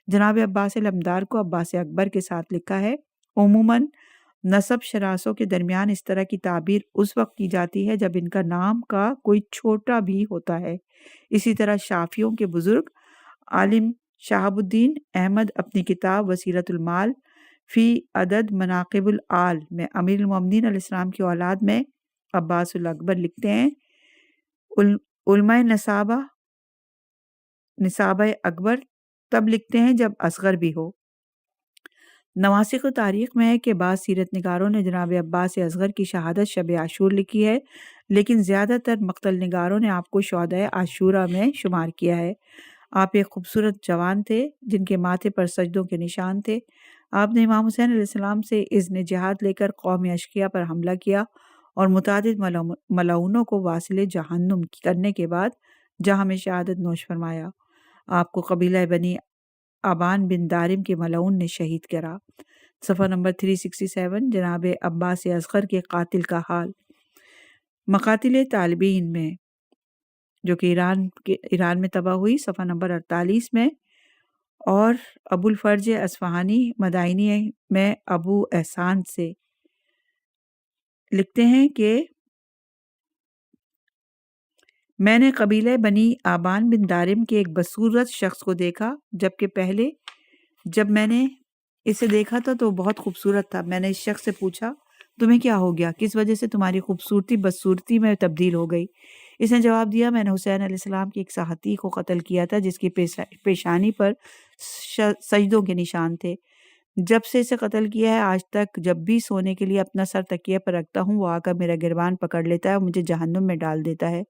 جناب عباس علمدار کو عباس اکبر کے ساتھ لکھا ہے۔ عموماً نسب شناسوں کے درمیان اس طرح کی تعبیر اس وقت کی جاتی ہے جب ان کا نام کا کوئی چھوٹا بھی ہوتا ہے۔ اسی طرح شافعیوں کے بزرگ عالم شہاب الدین احمد اپنی کتاب وسیلۃ المال فی عدد مناقب الآل میں امیر المومنین علیہ السلام کی اولاد میں عباس الاکبر لکھتے ہیں۔ علماء نسابہ اکبر تب لکھتے ہیں جب اصغر بھی ہو۔ نواسخ تاریخ میں ہے کہ بعض سیرت نگاروں نے جناب عباس اصغر کی شہادت شب عاشور لکھی ہے، لیکن زیادہ تر مقتل نگاروں نے آپ کو شہدائے عاشورہ میں شمار کیا ہے۔ آپ ایک خوبصورت جوان تھے جن کے ماتھے پر سجدوں کے نشان تھے۔ آپ نے امام حسین علیہ السلام سے اذن جہاد لے کر قوم اشقیاء پر حملہ کیا اور متعدد ملعونوں کو واصل جہنم کرنے کے بعد جہاں میں شہادت نوش فرمایا۔ آپ کو قبیلہ بنی آبان بن دارم کے ملعون نے شہید کرا۔ صفحہ نمبر 367 جناب عباس اصغر کے قاتل کا حال۔ مقاتل طالبین میں جو کہ ایران میں تباہ ہوئی، صفحہ نمبر 48 میں، اور ابو الفرج اصفہانی مدائنی میں ابو احسان سے لکھتے ہیں کہ میں نے قبیلہ بنی آبان بن دارم کے ایک بدصورت شخص کو دیکھا، جبکہ پہلے جب میں نے اسے دیکھا تھا تو بہت خوبصورت تھا۔ میں نے اس شخص سے پوچھا، تمہیں کیا ہو گیا؟ کس وجہ سے تمہاری خوبصورتی بدصورتی میں تبدیل ہو گئی؟ اس نے جواب دیا، میں نے حسین علیہ السلام کی ایک ساحتی کو قتل کیا تھا جس کی پیشانی پر سجدوں کے نشان تھے۔ جب سے اسے قتل کیا ہے آج تک جب بھی سونے کے لیے اپنا سر تکیے پر رکھتا ہوں وہ آ کر میرا گریبان پکڑ لیتا ہے اور مجھے جہنم میں ڈال دیتا ہے،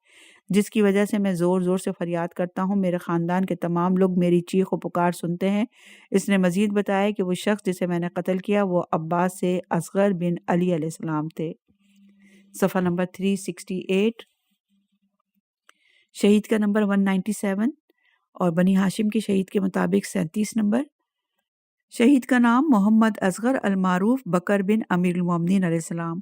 جس کی وجہ سے میں زور زور سے فریاد کرتا ہوں۔ میرے خاندان کے تمام لوگ میری چیخ و پکار سنتے ہیں۔ اس نے مزید بتایا کہ وہ شخص جسے میں نے قتل کیا وہ عباس سے اصغر بن علی علیہ السلام تھے۔ صفحہ نمبر 368، شہید کا نمبر 197 اور بنی ہاشم کے شہید کے مطابق 37 نمبر۔ شہید کا نام محمد اصغر المعروف بکر بن امیر المومنین علیہ السلام۔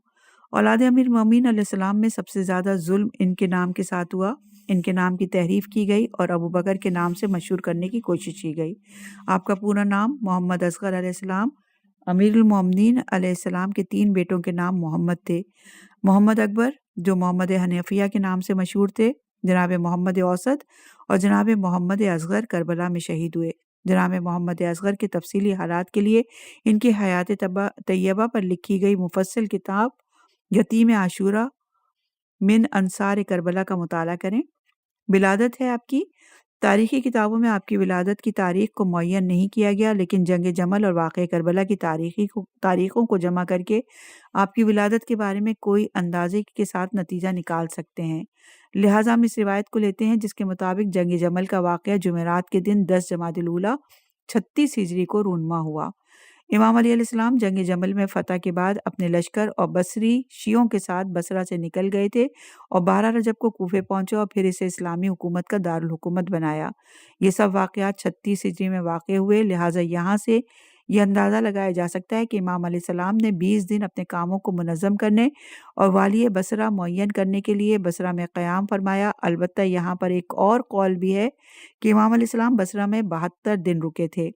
اولاد امیر المومنین علیہ السلام میں سب سے زیادہ ظلم ان کے نام کے ساتھ ہوا۔ ان کے نام کی تحریف کی گئی اور ابو بکر کے نام سے مشہور کرنے کی کوشش کی گئی۔ آپ کا پورا نام محمد اصغر علیہ السلام۔ امیر المومنین علیہ السلام کے 3 بیٹوں کے نام محمد تھے: محمد اکبر جو محمد حنفیہ کے نام سے مشہور تھے، جناب محمد اوسط اور جناب محمد اصغر کربلا میں شہید ہوئے۔ جناب محمد اصغر کے تفصیلی حالات کے لیے ان کی حیات طیبہ پر لکھی گئی مفصل کتاب یتیم عاشورہ من انصار کربلا کا مطالعہ کریں۔ ولادت ہے آپ کی۔ تاریخی کتابوں میں آپ کی ولادت کی تاریخ کو معین نہیں کیا گیا، لیکن جنگ جمل اور واقعہ کربلا کی تاریخوں کو جمع کر کے آپ کی ولادت کے بارے میں کوئی اندازے کے ساتھ نتیجہ نکال سکتے ہیں۔ لہٰذا ہم اس روایت کو لیتے ہیں جس کے مطابق جنگ جمل کا واقعہ جمعرات کے دن 10 جمادی الاولیٰ 36 ہجری کو رونما ہوا۔ امام علی علیہ السلام جنگ جمل میں فتح کے بعد اپنے لشکر اور بصری شیعوں کے ساتھ بصرہ سے نکل گئے تھے اور 12 رجب کو کوفے پہنچے اور پھر اسے اسلامی حکومت کا دارالحکومت بنایا۔ یہ سب واقعات 36 ہجری میں واقع ہوئے، لہٰذا یہاں سے یہ اندازہ لگایا جا سکتا ہے کہ امام علیہ السلام نے 20 دن اپنے کاموں کو منظم کرنے اور والی بصرہ معین کرنے کے لیے بصرہ میں قیام فرمایا۔ البتہ یہاں پر ایک اور قول بھی ہے کہ امام علیہ السلام بصرہ میں 72 دن رکے تھے۔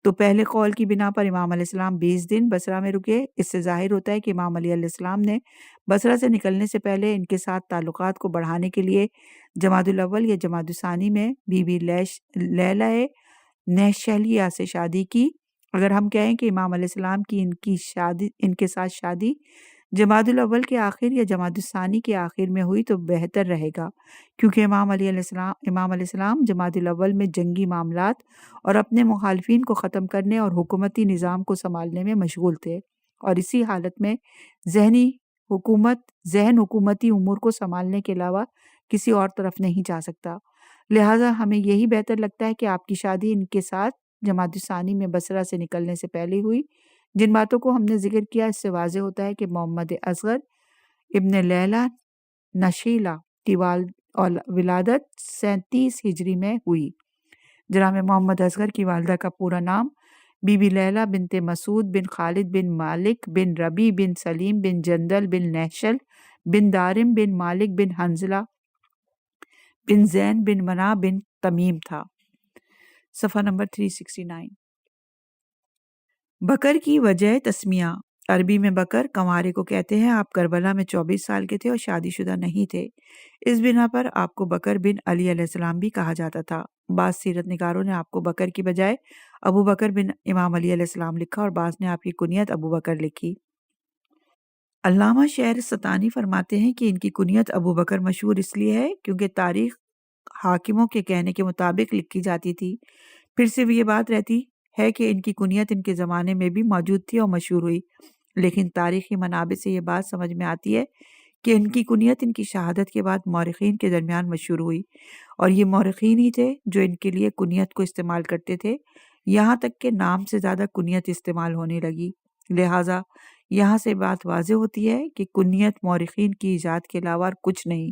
تو پہلے قول کی بنا پر امام علیہ السلام 20 دن بصرہ میں رکے۔ اس سے ظاہر ہوتا ہے کہ امام علی علیہ السلام نے بصرہ سے نکلنے سے پہلے ان کے ساتھ تعلقات کو بڑھانے کے لیے جمادی الاول یا جمادی الثانی میں بی بی لیلہ نہشلیہ سے شادی کی۔ اگر ہم کہیں کہ امام علیہ السلام کی ان کے ساتھ شادی جمادی الاول کے آخر یا جمادی الثانی کے آخر میں ہوئی تو بہتر رہے گا، کیونکہ امام علیہ السلام جمادی الاول میں جنگی معاملات اور اپنے مخالفین کو ختم کرنے اور حکومتی نظام کو سنبھالنے میں مشغول تھے، اور اسی حالت میں ذہن حکومتی امور کو سنبھالنے کے علاوہ کسی اور طرف نہیں جا سکتا۔ لہٰذا ہمیں یہی بہتر لگتا ہے کہ آپ کی شادی ان کے ساتھ جمادی الثانی میں بصرہ سے نکلنے سے پہلے ہوئی۔ جن باتوں کو ہم نے ذکر کیا اس سے واضح ہوتا ہے کہ محمد اصغر ابن لیلہ نشیلہ کی ولادت 37 ہجری میں ہوئی۔ جناب محمد اصغر کی والدہ کا پورا نام بی بی لیلہ بنت مسعود بن خالد بن مالک بن ربی بن سلیم بن جندل بن نہشل بن دارم بن مالک بن حنظلہ بن زین بن منع بن تمیم تھا۔ صفحہ نمبر 369، بکر کی وجہ تسمیہ۔ عربی میں بکر کنوارے کو کہتے ہیں۔ آپ کربلا میں 24 سال کے تھے اور شادی شدہ نہیں تھے، اس بنا پر آپ کو بکر بن علی علیہ السلام بھی کہا جاتا تھا۔ بعض سیرت نگاروں نے آپ کو بکر کی بجائے ابو بکر بن امام علی علیہ السلام لکھا اور بعض نے آپ کی کنیت ابو بکر لکھی۔ علامہ شہرستانی فرماتے ہیں کہ ان کی کنیت ابو بکر مشہور اس لیے ہے کیونکہ تاریخ حاکموں کے کہنے کے مطابق لکھی جاتی تھی۔ پھر سے یہ بات رہتی ہے کہ ان کی کنیت ان کے زمانے میں بھی موجود تھی اور مشہور ہوئی، لیکن تاریخی منابع سے یہ بات سمجھ میں آتی ہے کہ ان کی کنیت ان کی شہادت کے بعد مورخین کے درمیان مشہور ہوئی، اور یہ مورخین ہی تھے جو ان کے لیے کنیت کو استعمال کرتے تھے، یہاں تک کہ نام سے زیادہ کنیت استعمال ہونے لگی۔ لہٰذا یہاں سے بات واضح ہوتی ہے کہ کنیت مورخین کی ایجاد کے علاوہ کچھ نہیں،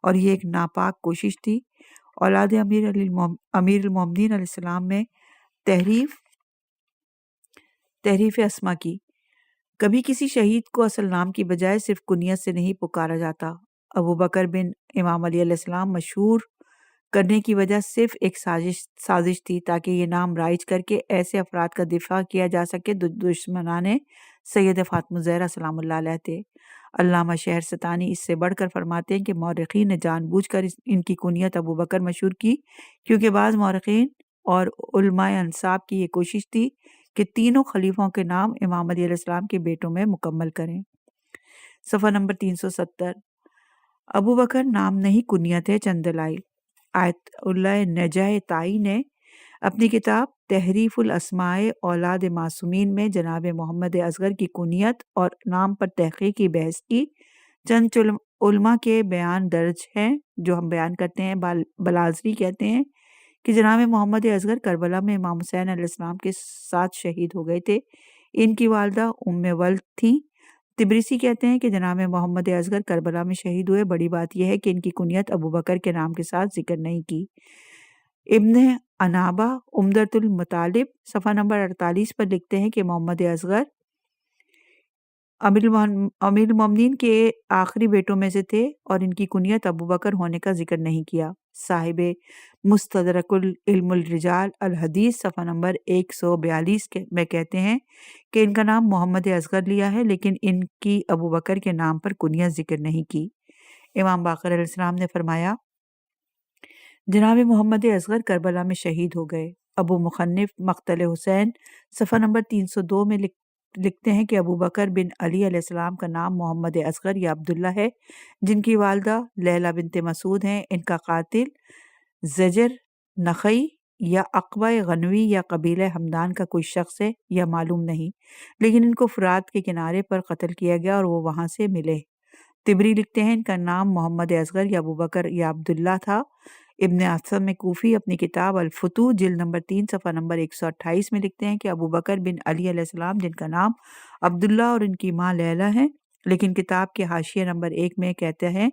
اور یہ ایک ناپاک کوشش تھی اولاد امیر المومنین علیہ السلام میں تحریف اسما کی۔ کبھی کسی شہید کو اصل نام کی بجائے صرف کنیت سے نہیں پکارا جاتا۔ ابو بکر بن امام علی علیہ السلام مشہور کرنے کی وجہ صرف ایک سازش تھی تاکہ یہ نام رائج کر کے ایسے افراد کا دفاع کیا جا سکے جو دشمنان سید فاطمہ الزہرا سلام اللہ علیہ تھے۔ علامہ شہرستانی اس سے بڑھ کر فرماتے ہیں کہ مورخین نے جان بوجھ کر ان کی کنیت ابو بکر مشہور کی کیونکہ بعض مورخین اور علماء انصاب کی یہ کوشش تھی کہ تینوں خلیفوں کے نام امام علی علیہ السلام کے بیٹوں میں مکمل کریں۔ صفحہ نمبر 370، ابو بکر نام نہیں کنیت ہے۔ چند دلائل۔ آیت اللہ نجاہ تائی نے اپنی کتاب تحریف الاسماء اولاد معصومین میں جناب محمد اصغر کی کنیت اور نام پر تحقیقی بحث کی چند علماء کے بیان درج ہیں جو ہم بیان کرتے ہیں۔ بلازری کہتے ہیں کہ جناب محمد اصغر کربلا میں امام حسین علیہ السلام کے ساتھ شہید ہو گئے تھے۔ ان کی والدہ ام ولد تھیں۔ تبریسی کہتے ہیں کہ جناب محمد اصغر کربلا میں شہید ہوئے۔ بڑی بات یہ ہے کہ ان کی کنیت ابو بکر کے نام کے ساتھ ذکر نہیں کی۔ ابن انابہ عمدۃ المطالب صفحہ نمبر 48 پر لکھتے ہیں کہ محمد اصغر امیر المومنین کے آخری بیٹوں میں سے تھے اور ان کی کنیت ابو بکر ہونے کا ذکر نہیں کیا۔ صاحب مستدرک العلم الرجال الحدیث صفحہ نمبر 142 میں کہتے ہیں کہ ان کا نام محمد اصغر لیا ہے لیکن ان کی ابو بکر کے نام پر کنیت ذکر نہیں کی۔ امام باقر علیہ السلام نے فرمایا جناب محمد اصغر کربلا میں شہید ہو گئے۔ ابو مخنف مقتل حسین صفحہ نمبر 302 میں لکھتے ہیں کہ ابو بکر بن علی علیہ السلام کا نام محمد اصغر یا عبداللہ ہے، جن کی والدہ لیلہ بنت مسعود ہیں۔ ان کا قاتل زجر نخعی یا عقبہ غنوی یا قبیلہ ہمدان کا کوئی شخص ہے یا معلوم نہیں، لیکن ان کو فرات کے کنارے پر قتل کیا گیا اور وہ وہاں سے ملے۔ تبری لکھتے ہیں ان کا نام محمد اصغر یا ابو بکر یا عبداللہ تھا۔ ابن اعصم کوفی اپنی کتاب الفتوح جلد نمبر 3 صفحہ نمبر 128 میں لکھتے ہیں کہ ابو بکر بن علی علیہ السلام جن کا نام عبداللہ اور ان کی ماں لیلہ ہے، لیکن کتاب کے حاشیہ نمبر 1 میں کہتے ہیں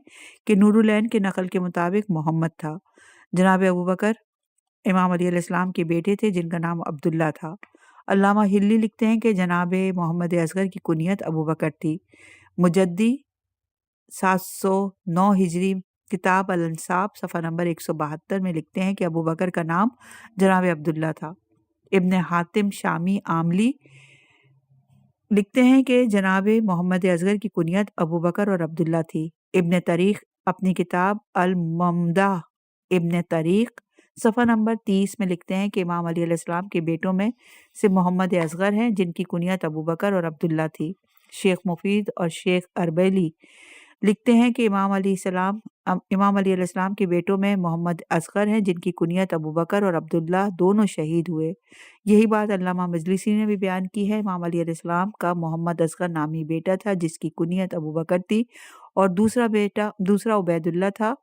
کہ نور العین کے نقل کے مطابق محمد تھا۔ جناب ابو بکر امام علی علیہ السلام کے بیٹے تھے جن کا نام عبداللہ تھا۔ علامہ ہلی لکھتے ہیں کہ جناب محمد اصغر کی کنیت ابو بکر تھی۔ مجدی 709 ہجری کتاب الانصاب صفحہ نمبر 172 میں لکھتے ہیں کہ ابو بکر کا نام جناب عبداللہ تھا۔ ابن حاتم شامی عاملی لکھتے ہیں کہ جناب محمد اصغر کی کنیت ابو بکر اور عبداللہ تھی۔ ابن طریق اپنی کتاب الممدح ابن طریق صفحہ نمبر 30 میں لکھتے ہیں کہ امام علی علیہ السلام کے بیٹوں میں سے محمد اصغر ہیں جن کی کنیت ابو بکر اور عبداللہ تھی۔ شیخ مفید اور شیخ اربیلی لکھتے ہیں کہ امام علی علیہ السلام کے بیٹوں میں محمد اصغر ہیں جن کی کنیت ابو بکر اور عبداللہ دونوں شہید ہوئے۔ یہی بات علامہ مجلسی نے بھی بیان کی ہے۔ امام علی علیہ السلام کا محمد اصغر نامی بیٹا تھا جس کی کنیت ابو بکر تھی اور دوسرا عبید اللہ تھا۔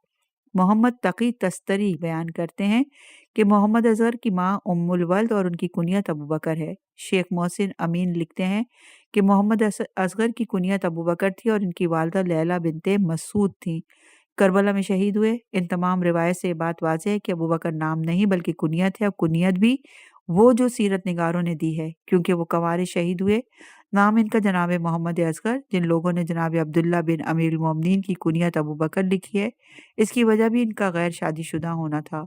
محمد تقی تستری بیان کرتے ہیں کہ محمد اصغر کی ماں ام الولد اور ان کی کنیت ابو بکر ہے۔ شیخ محسن امین لکھتے ہیں کہ محمد اصغر کی کنیت ابو بکر تھی اور ان کی والدہ لیلہ بنت مسعود تھیں۔ کربلا میں شہید ہوئے۔ ان تمام روایت سے یہ بات واضح ہے کہ ابو بکر نام نہیں بلکہ کنیت ہے، اور کنیت بھی وہ جو سیرت نگاروں نے دی ہے کیونکہ وہ کنوارے شہید ہوئے۔ نام ان کا جناب محمد اصغر، جن لوگوں نے جناب عبداللہ بن امیر المومنین کی کنیت ابو بکر لکھی ہے، اس کی وجہ بھی ان کا غیر شادی شدہ ہونا تھا۔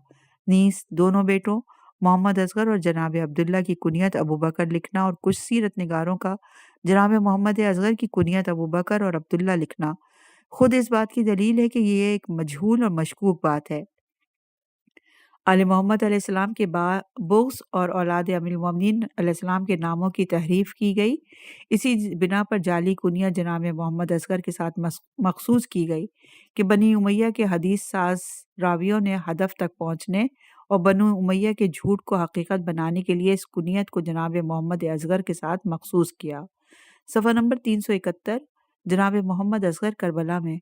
نیز دونوں بیٹوں محمد اصغر اور جناب عبداللہ کی کنیت ابو بکر لکھنا اور کچھ سیرت نگاروں کا جناب محمد اصغر کی کنیت ابو بکر اور عبداللہ لکھنا خود اس بات کی دلیل ہے کہ یہ ایک مجہول اور مشکوک بات ہے۔ آل محمد علیہ السلام کے بغض اور اولاد امیر المومنین علیہ السلام کے ناموں کی تحریف کی گئی۔ اسی بنا پر جعلی کنیت جناب محمد اصغر کے ساتھ مخصوص کی گئی کہ بنی امیہ کے حدیث ساز راویوں نے ہدف تک پہنچنے اور بنو امیہ کے جھوٹ کو حقیقت بنانے کے لیے اس کنیت کو جناب محمد اصغر کے ساتھ مخصوص کیا۔ صفحہ نمبر 371 جناب محمد اصغر کربلا میں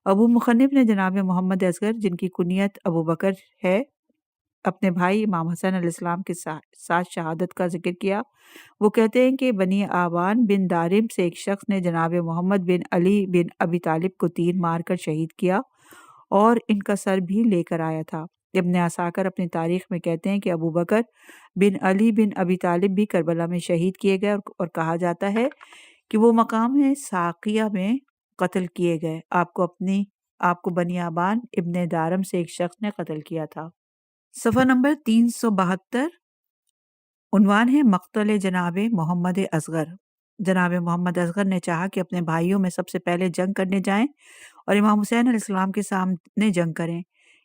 ابو مخنف نے جناب محمد اصغر جن کی کنیت ابو بکر ہے اپنے بھائی امام حسن علیہ السلام کے ساتھ شہادت کا ذکر کیا۔ وہ کہتے ہیں کہ بنی آبان بن دارم سے ایک شخص نے جناب محمد بن علی بن ابی طالب کو تیر مار کر شہید کیا اور ان کا سر بھی لے کر آیا تھا۔ ابن عساکر اپنی تاریخ میں کہتے ہیں کہ ابو بکر بن علی بن ابی طالب بھی کربلا میں شہید کیے گئے اور کہا جاتا ہے کہ وہ مقام ساقیہ میں قتل کیے گئے۔ آپ کو بنی آبان ابن دارم سے ایک شخص نے قتل کیا تھا۔ صفحہ نمبر 372 عنوان ہے مقتل جناب محمد اصغر۔ جناب محمد اصغر نے چاہا کہ اپنے بھائیوں میں سب سے پہلے جنگ کرنے جائیں اور امام حسین علیہ السلام کے سامنے جنگ کریں۔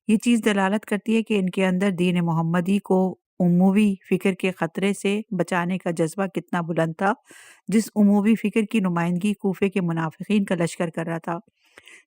یہ چیز دلالت کرتی ہے کہ ان کے اندر دین محمدی کو عموی فکر کے خطرے سے بچانے کا جذبہ کتنا بلند تھا، جس عموی فکر کی نمائندگی کوفے کے منافقین کا لشکر کر رہا تھا۔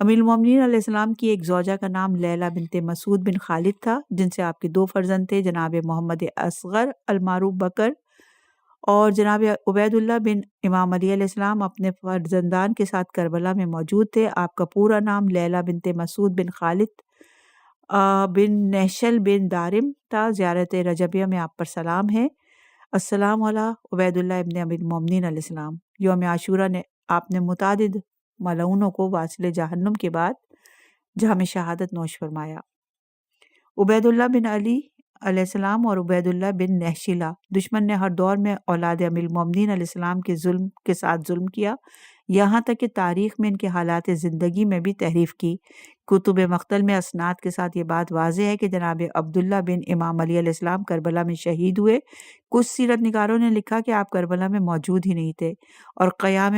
امیر المومنین علیہ السلام کی ایک زوجہ کا نام لیلہ بنت مسعود بن خالد تھا، جن سے آپ کے 2 فرزند تھے، جناب محمد اصغر المعروف بکر اور جناب عبید اللہ بن امام علی علیہ السلام اپنے فرزندان کے ساتھ کربلا میں موجود تھے۔ آپ کا پورا نام لیلہ بنت مسعود بن خالد بن نہشل بن دارم تھا۔ زیارت رجبیہ میں آپ پر سلام ہے۔ السلام علی عبید اللہ ابن امیر المومنین علیہ السلام۔ یوم عاشورہ نے آپ نے متعدد ملعونوں کو واصل جہنم کے بعد جام شہادت نوش فرمایا۔ عبید اللہ بن علی علیہ السلام اور عبید اللہ بن نہشلہ دشمن نے ہر دور میں اولاد امیر المومنین علیہ السلام کے ساتھ ظلم کیا، یہاں تک کہ تاریخ میں ان کے حالات زندگی میں بھی تحریف کی۔ کتب مقتل میں اسناد کے ساتھ یہ بات واضح ہے کہ جناب عبداللہ بن امام علی علیہ السلام کربلا میں شہید ہوئے۔ کچھ سیرت نگاروں نے لکھا کہ آپ کربلا میں موجود ہی نہیں تھے اور قیام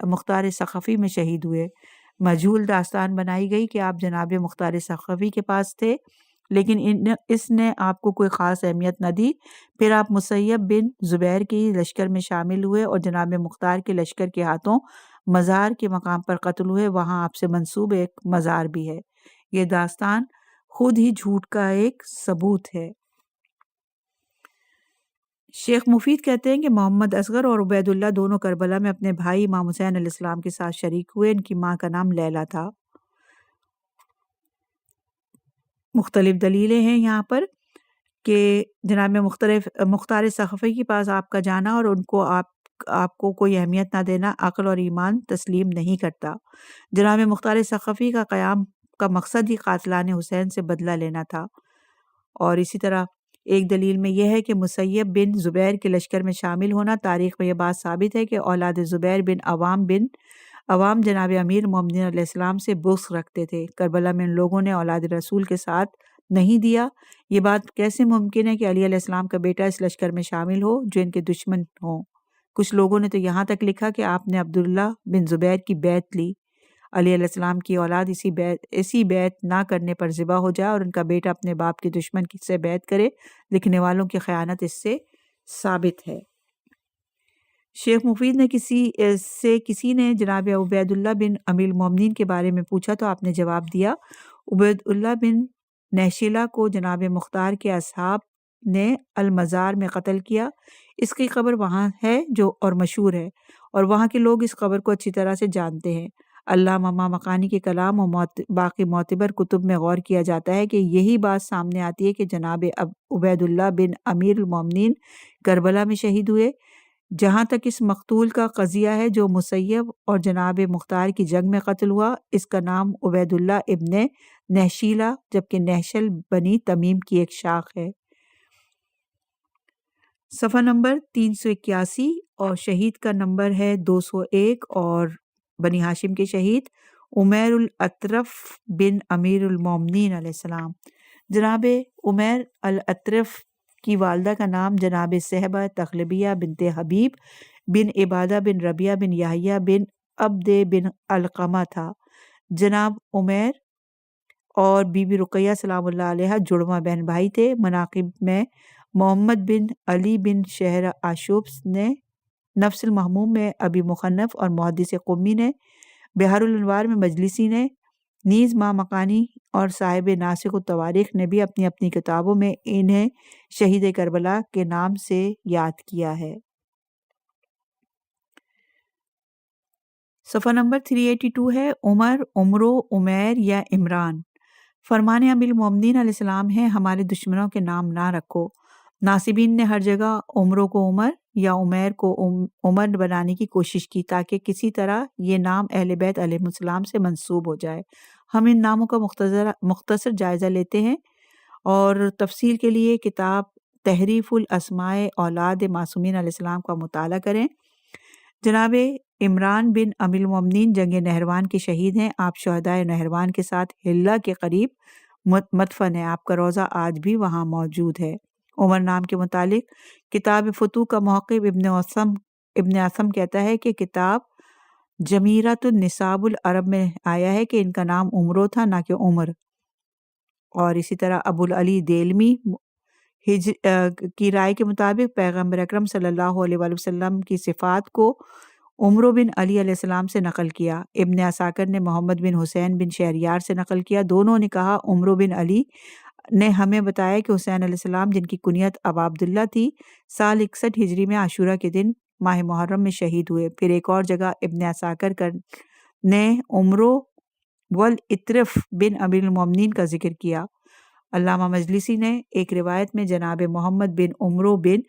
مختار ثقفی میں شہید ہوئے۔ مجہول داستان بنائی گئی کہ آپ جناب مختار ثقفی کے پاس تھے، لیکن اس نے آپ کو کوئی خاص اہمیت نہ دی۔ پھر آپ مسیب بن زبیر کی لشکر میں شامل ہوئے اور جناب مختار کے لشکر کے ہاتھوں مزار کے مقام پر قتل ہوئے، وہاں آپ سے منسوب ایک مزار بھی ہے۔ یہ داستان خود ہی جھوٹ کا ایک ثبوت ہے۔ شیخ مفید کہتے ہیں کہ محمد اصغر اور عبید اللہ دونوں کربلا میں اپنے بھائی امام حسین علیہ السلام کے ساتھ شریک ہوئے۔ ان کی ماں کا نام لیلہ تھا۔ مختلف دلیلیں ہیں یہاں پر کہ جناب مختار ثقفی کے پاس آپ کا جانا اور ان کو آپ کو کوئی اہمیت نہ دینا عقل اور ایمان تسلیم نہیں کرتا۔ جناب مختار ثقفی کا قیام کا مقصد ہی قاتلان حسین سے بدلہ لینا تھا۔ اور اسی طرح ایک دلیل میں یہ ہے کہ مسیب بن زبیر کے لشکر میں شامل ہونا، تاریخ میں یہ بات ثابت ہے کہ اولاد زبیر بن عوام جناب امیر المومنین علیہ السلام سے بغض رکھتے تھے۔ کربلا میں ان لوگوں نے اولاد رسول کے ساتھ نہیں دیا۔ یہ بات کیسے ممکن ہے کہ علی علیہ السلام کا بیٹا اس لشکر میں شامل ہو جو ان کے دشمن ہوں؟ کچھ لوگوں نے تو یہاں تک لکھا کہ آپ نے عبداللہ بن زبیر کی بیعت لی، علی علیہ السلام کی اولاد اسی بیعت نہ کرنے پر ذبح ہو جائے اور ان کا بیٹا اپنے باپ کے دشمن سے بیعت کرے۔ لکھنے والوں کی خیانت اس سے ثابت ہے۔ شیخ مفید نے کسی نے جناب عبید اللہ بن امیر المومنین کے بارے میں پوچھا تو آپ نے جواب دیا، عبید اللہ بن نہشلہ کو جناب مختار کے اصحاب نے المزار میں قتل کیا۔ اس کی قبر وہاں ہے اور مشہور ہے، اور وہاں کے لوگ اس قبر کو اچھی طرح سے جانتے ہیں۔ علامہ مامقانی کے کلام اور باقی معتبر کتب میں غور کیا جاتا ہے کہ یہی بات سامنے آتی ہے کہ جناب عبید اللہ بن امیر المومنین کربلا میں شہید ہوئے۔ جہاں تک اس مقتول کا قضیہ ہے جو مسیب اور جناب مختار کی جنگ میں قتل ہوا، اس کا نام عبید اللہ ابن نہشیلہ جبکہ نہشل بنی تمیم کی ایک شاخ ہے۔ صفحہ نمبر 381 اور شہید کا نمبر ہے 201 اور بنی ہاشم کے شہید عمیر الاطرف بن امیر المومنین علیہ السلام۔ جناب عمیر الاطرف کی والدہ کا نام جناب صہبہ تغلبیہ بنت حبیب بن عبادہ بن ربیہ بن یحییٰ بن عبد بن علقمہ تھا۔ جناب عمیر اور بی بی رقیہ سلام اللہ علیہ جڑواں بہن بھائی تھے۔ مناقب میں محمد بن علی بن شہر آشوب نے، نفس المحموم میں ابی مخنف اور محدث قمی نے، بحر الانوار میں مجلسی نے، نیز مامقانی اور صاحب ناسخ التواریخ نے بھی اپنی اپنی کتابوں میں انہیں شہید کربلا کے نام سے یاد کیا ہے۔ صفحہ نمبر 382 ہے عمر، عمرو، عمیر یا عمران۔ فرمان امیر المومنین علیہ السلام ہے ہمارے دشمنوں کے نام نہ رکھو۔ ناصبین نے ہر جگہ عمرو کو عمر یا عمیر کو عمر بنانے کی کوشش کی تاکہ کسی طرح یہ نام اہل بیت علیہ السلام سے منسوب ہو جائے۔ ہم ان ناموں کا مختصر جائزہ لیتے ہیں اور تفصیل کے لیے کتاب تحریف الاسماء اولاد معصومین علیہ السلام کا مطالعہ کریں۔ جناب عمران بن امیر المومنین جنگ نہروان کے شہید ہیں۔ آپ شہدائے نہروان کے ساتھ حلہ کے قریب مدفن ہیں۔ آپ کا روضہ آج بھی وہاں موجود ہے۔ عمر نام کے متعلق کتاب فتوح کا محقق ابن عاصم کہتا ہے کہ کتاب جمیرۃ النساب العرب میں آیا ہے کہ ان کا نام عمرو تھا نہ کہ عمر۔ اور اسی طرح ابو العلی دیلمی کی رائے کے مطابق پیغمبر اکرم صلی اللہ علیہ وآلہ وسلم کی صفات کو عمرو بن علی علیہ السلام سے نقل کیا۔ ابن عساکر نے محمد بن حسین بن شہریار سے نقل کیا، دونوں نے کہا عمرو بن علی نے ہمیں بتایا کہ حسین علیہ السلام جن کی کنیت ابا عبداللہ تھی سال 61 ہجری میں عاشورہ کے دن ماہ محرم میں شہید ہوئے۔ پھر ایک اور جگہ ابن عساکر نے عمرو والاطرف بن امیر المومنین کا ذکر کیا۔ علامہ مجلسی نے ایک روایت میں جناب محمد بن عمرو بن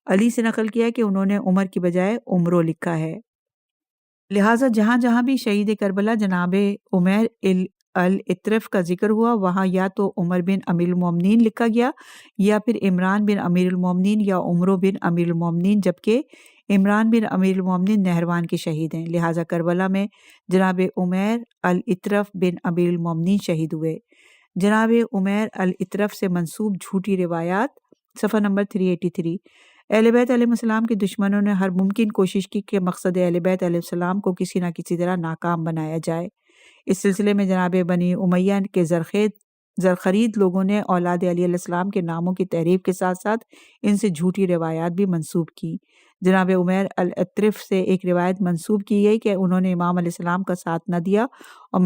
علی سے نقل کیا کہ انہوں نے عمر کی بجائے عمرو لکھا ہے۔ لہٰذا جہاں جہاں بھی شہید کربلا جناب عمیر الاطرف کا ذکر ہوا وہاں یا تو عمر بن امیر المومنین لکھا گیا یا پھر عمران بن امیر المومنین یا عمرو بن امیر المومنین، جبکہ عمران بن امیر المومنین نہروان کے شہید ہیں، لہٰذا کربلا میں جناب عمیر الاطرف بن امیر المومنین شہید ہوئے۔ جناب عمیر الاطرف سے منسوب جھوٹی روایات، صفحہ نمبر 383۔ اہل بیت علیہ السلام کے دشمنوں نے ہر ممکن کوشش کی کہ مقصد اہل بیت علیہ السلام کو کسی نہ کسی طرح ناکام بنایا جائے۔ اس سلسلے میں جناب بنی امیہ کے زرخرید لوگوں نے اولاد علی علیہ السلام کے ناموں کی تحریف کے ساتھ ساتھ ان سے جھوٹی روایات بھی منسوب کی۔ جناب عمیر الاطرف سے ایک روایت منسوب کی گئی کہ انہوں نے امام علیہ السلام کا ساتھ نہ دیا اور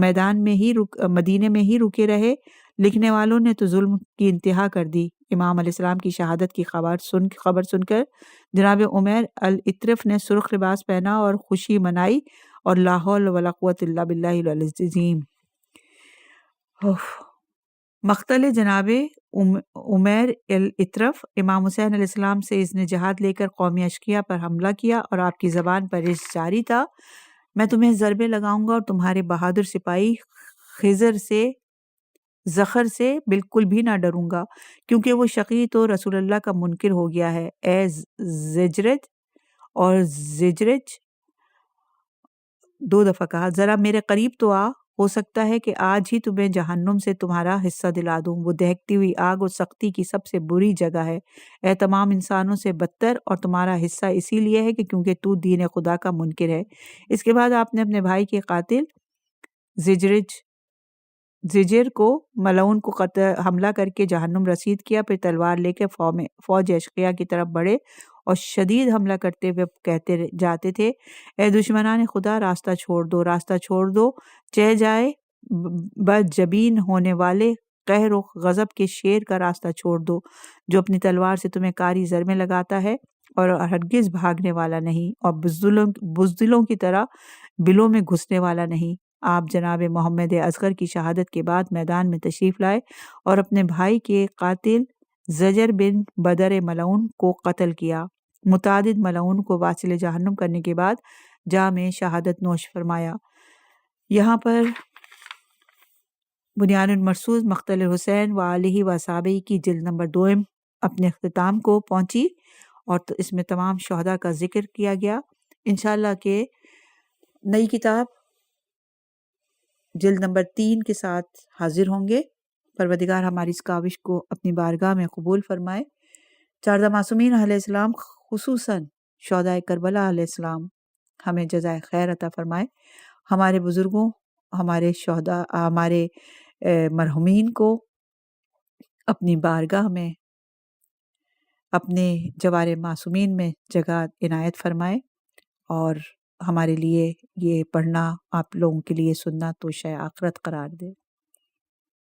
مدینے میں ہی رکے رہے۔ لکھنے والوں نے تو ظلم کی انتہا کر دی۔ امام علیہ السلام کی شہادت کی خبر سن کر جناب عمیر الاطرف نے سرخ لباس پہنا اور خوشی منائی اور لا حول ولا قوت الا باللہ العلی العظیم۔ مقتل جناب عمیر الاطرف، امام حسین علیہ السلام سے اذن جہاد لے کر قومی اشقیاء پر حملہ کیا اور آپ کی زبان پر رجز جاری تھا، میں تمہیں ضربے لگاؤں گا اور تمہارے بہادر سپاہی زخر سے بالکل بھی نہ ڈروں گا، کیونکہ وہ شقی تو رسول اللہ کا منکر ہو گیا ہے۔ اے زجرج 2 دفعہ کہا، ذرا میرے قریب تو آ، ہو سکتا ہے کہ آج ہی تمہیں جہنم سے تمہارا حصہ دلا دوں۔ وہ دہکتی ہوئی آگ اور سختی کی سب سے بری جگہ ہے، اے تمام انسانوں سے بدتر، اور تمہارا حصہ اسی لیے ہے کہ کیونکہ تو دین خدا کا منکر ہے۔ اس کے بعد آپ نے اپنے بھائی کے قاتل زجر کو ملعون کو حملہ کر کے جہنم رسید کیا، پھر تلوار لے کے فوج اشقیاء کی طرف بڑھے اور شدید حملہ کرتے ہوئے کہتے جاتے تھے، اے دشمنان خدا، راستہ چھوڑ دو، راستہ چھوڑ دو، چہ جائے بجبین ہونے والے قہر و غضب کے شیر کا راستہ چھوڑ دو، جو اپنی تلوار سے تمہیں کاری ضربیں لگاتا ہے اور ہرگز بھاگنے والا نہیں اور بزدلوں کی طرح بلوں میں گھسنے والا نہیں۔ آپ جناب محمد اصغر کی شہادت کے بعد میدان میں تشریف لائے اور اپنے بھائی کے قاتل زجر بن بدر ملعون کو قتل کیا۔ متعدد ملعون کو واصل جہنم کرنے کے بعد جام شہادت نوش فرمایا۔ یہاں پر بنیان المرصوص مقتل حسین و آلہ و اصحابہ کی جلد نمبر 2 اپنے اختتام کو پہنچی اور اس میں تمام شہداء کا ذکر کیا گیا۔ انشاءاللہ کہ نئی کتاب جلد نمبر 3 کے ساتھ حاضر ہوں گے۔ پروردگار ہماری اس کاوش کو اپنی بارگاہ میں قبول فرمائے۔ چاردہ معصومین علیہ السلام، خصوصاً شہداء کربلا علیہ السلام، ہمیں جزائے خیر عطا فرمائے۔ ہمارے بزرگوں، ہمارے شہداء، ہمارے مرحومین کو اپنی بارگاہ میں، اپنے جوار معصومین میں جگہ عنایت فرمائے اور ہمارے لیے یہ پڑھنا، آپ لوگوں کے لیے سننا تو شے آخرت قرار دے۔